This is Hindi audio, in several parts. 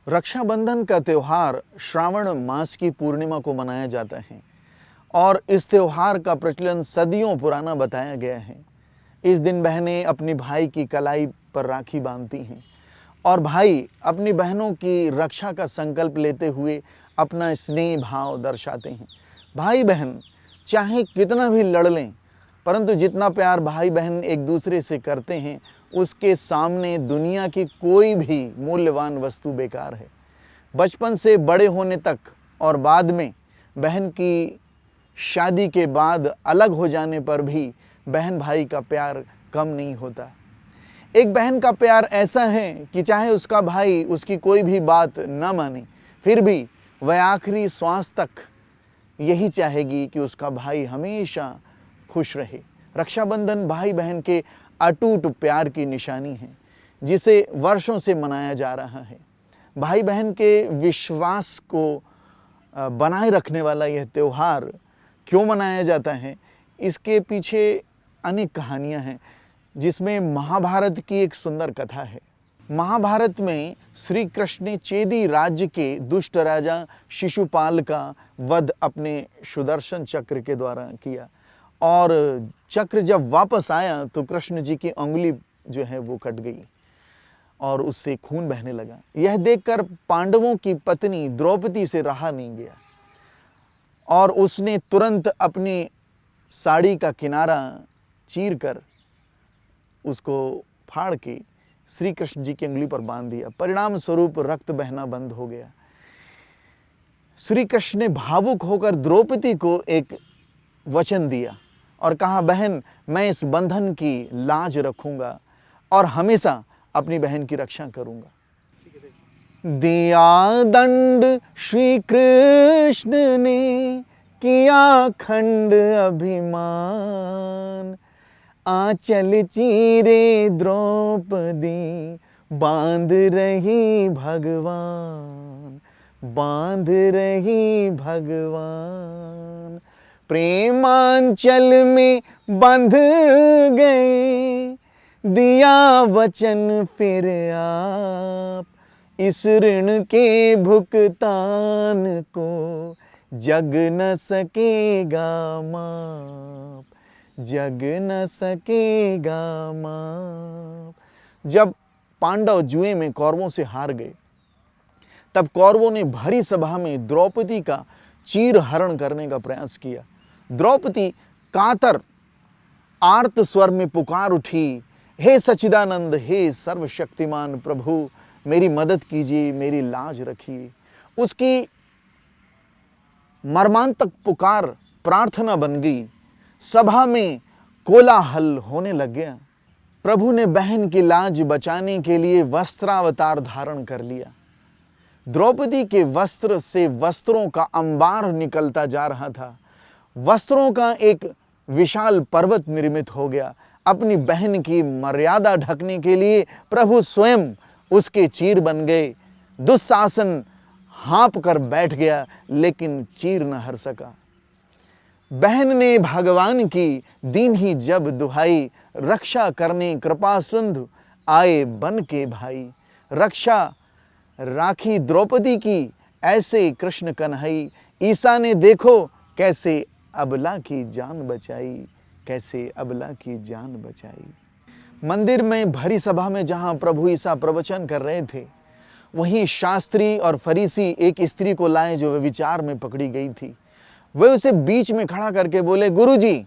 रक्षाबंधन का त्यौहार श्रावण मास की पूर्णिमा को मनाया जाता है और इस त्यौहार का प्रचलन सदियों पुराना बताया गया है। इस दिन बहनें अपनी भाई की कलाई पर राखी बांधती हैं और भाई अपनी बहनों की रक्षा का संकल्प लेते हुए अपना स्नेह भाव दर्शाते हैं। भाई बहन चाहे कितना भी लड़ लें, परंतु जितना प्यार भाई बहन एक दूसरे से करते हैं उसके सामने दुनिया की कोई भी मूल्यवान वस्तु बेकार है। बचपन से बड़े होने तक और बाद में बहन की शादी के बाद अलग हो जाने पर भी बहन भाई का प्यार कम नहीं होता। एक बहन का प्यार ऐसा है कि चाहे उसका भाई उसकी कोई भी बात न माने, फिर भी वह आखिरी श्वास तक यही चाहेगी कि उसका भाई हमेशा खुश रहे। रक्षाबंधन भाई बहन के अटूट प्यार की निशानी है जिसे वर्षों से मनाया जा रहा है। भाई बहन के विश्वास को बनाए रखने वाला यह त्यौहार क्यों मनाया जाता है, इसके पीछे अनेक कहानियां हैं, जिसमें महाभारत की एक सुंदर कथा है। महाभारत में श्री कृष्ण ने चेदी राज्य के दुष्ट राजा शिशुपाल का वध अपने सुदर्शन चक्र के द्वारा किया और चक्र जब वापस आया तो कृष्ण जी की अंगुली जो है वो कट गई और उससे खून बहने लगा। यह देखकर पांडवों की पत्नी द्रौपदी से रहा नहीं गया और उसने तुरंत अपनी साड़ी का किनारा चीर कर उसको फाड़ के श्री कृष्ण जी की अंगुली पर बांध दिया। परिणाम स्वरूप रक्त बहना बंद हो गया। श्री कृष्ण ने भावुक होकर द्रौपदी को एक वचन दिया और कहा, बहन मैं इस बंधन की लाज रखूंगा और हमेशा अपनी बहन की रक्षा करूंगा। दिया दंड श्री कृष्ण ने किया खंड अभिमान, आंचल चीरे द्रौपदी बांध रही भगवान, बांध रही भगवान। प्रेमांचल में बंध गए, दिया वचन फिर आप, इस ऋण के भुगतान को जग न सकेगा माप, जग न सकेगा माप। जब पांडव जुए में कौरवों से हार गए तब कौरवों ने भरी सभा में द्रौपदी का चीर हरण करने का प्रयास किया। द्रौपदी कातर आर्त स्वर में पुकार उठी, हे सच्चिदानंद, हे सर्वशक्तिमान प्रभु, मेरी मदद कीजिए, मेरी लाज रखिए। उसकी मर्मांतक पुकार प्रार्थना बन गई। सभा में कोलाहल होने लग गया। प्रभु ने बहन की लाज बचाने के लिए वस्त्रावतार धारण कर लिया। द्रौपदी के वस्त्र से वस्त्रों का अंबार निकलता जा रहा था। वस्त्रों का एक विशाल पर्वत निर्मित हो गया। अपनी बहन की मर्यादा ढकने के लिए प्रभु स्वयं उसके चीर बन गए। दुशासन हाँप कर बैठ गया लेकिन चीर न हर सका। बहन ने भगवान की दीन ही जब दुहाई, रक्षा करने कृपा सिंधु आए बन के भाई। रक्षा राखी द्रौपदी की ऐसे कृष्ण कन्हई, ईसा ने देखो कैसे अबला की जान बचाई, कैसे अबला की जान बचाई। मंदिर में भरी सभा में जहां प्रभु ईसा प्रवचन कर रहे थे, वहीं शास्त्री और फरीसी एक स्त्री को लाए जो व्यभिचार में पकड़ी गई थी। वे उसे बीच में खड़ा करके बोले, गुरुजी,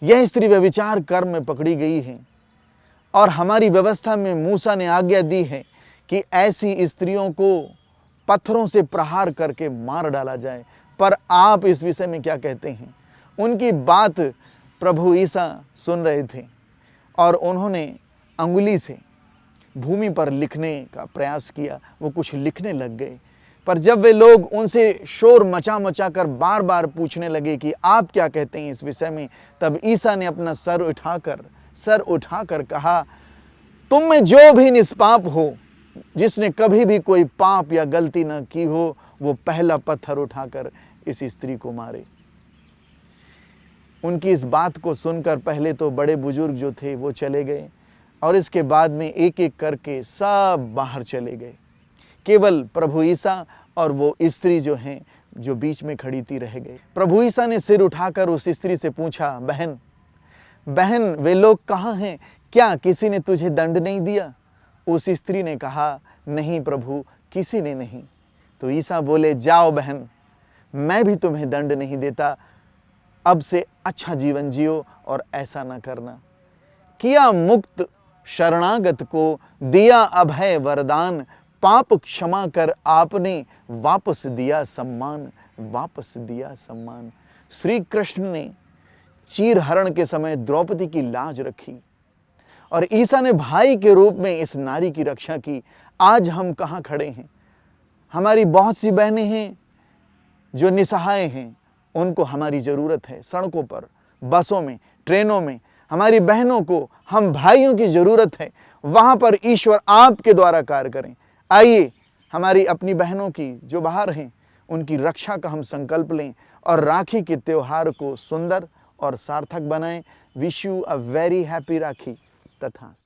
यह स्त्री व्यभिचार कर्म में पकड़ी गई है और हमारी व्यवस्था में मूसा ने आज्ञा दी है कि ऐसी स्त्रियों को पत्थरों से प्रहार करके मार डाला जाए, पर आप इस विषय में क्या कहते हैं? उनकी बात प्रभु ईसा सुन रहे थे और उन्होंने अंगुली से भूमि पर लिखने का प्रयास किया। वो कुछ लिखने लग गए, पर जब वे लोग उनसे शोर मचा मचा कर बार बार पूछने लगे कि आप क्या कहते हैं इस विषय में, तब ईसा ने अपना सर उठाकर कहा, तुम में जो भी निष्पाप हो, जिसने कभी भी कोई पाप या गलती न की हो, वो पहला पत्थर उठाकर इस स्त्री को मारे। उनकी इस बात को सुनकर पहले तो बड़े बुजुर्ग जो थे वो चले गए और इसके बाद में एक एक करके सब बाहर चले गए। केवल प्रभु ईसा और वो स्त्री जो हैं, जो बीच में खड़ी थी, रह गई। प्रभु ईसा ने सिर उठाकर उस स्त्री से पूछा, बहन बहन, वे लोग कहाँ हैं? क्या किसी ने तुझे दंड नहीं दिया? उस स्त्री ने कहा, नहीं प्रभु, किसी ने नहीं। तो ईसा बोले, जाओ बहन, मैं भी तुम्हें दंड नहीं देता, अब से अच्छा जीवन जियो और ऐसा ना करना। किया मुक्त शरणागत को, दिया अभय वरदान, पाप क्षमा कर आपने वापस दिया सम्मान, वापस दिया सम्मान। श्री कृष्ण ने चीर हरण के समय द्रौपदी की लाज रखी और ईसा ने भाई के रूप में इस नारी की रक्षा की। आज हम कहाँ खड़े हैं? हमारी बहुत सी बहनें हैं जो निसहाय हैं, उनको हमारी ज़रूरत है। सड़कों पर, बसों में, ट्रेनों में हमारी बहनों को, हम भाइयों की ज़रूरत है। वहाँ पर ईश्वर आपके द्वारा कार्य करें। आइए हमारी अपनी बहनों की जो बाहर हैं, उनकी रक्षा का हम संकल्प लें और राखी के त्यौहार को सुंदर और सार्थक बनाएं। Wish you a very happy Rakhi. तथास्तु।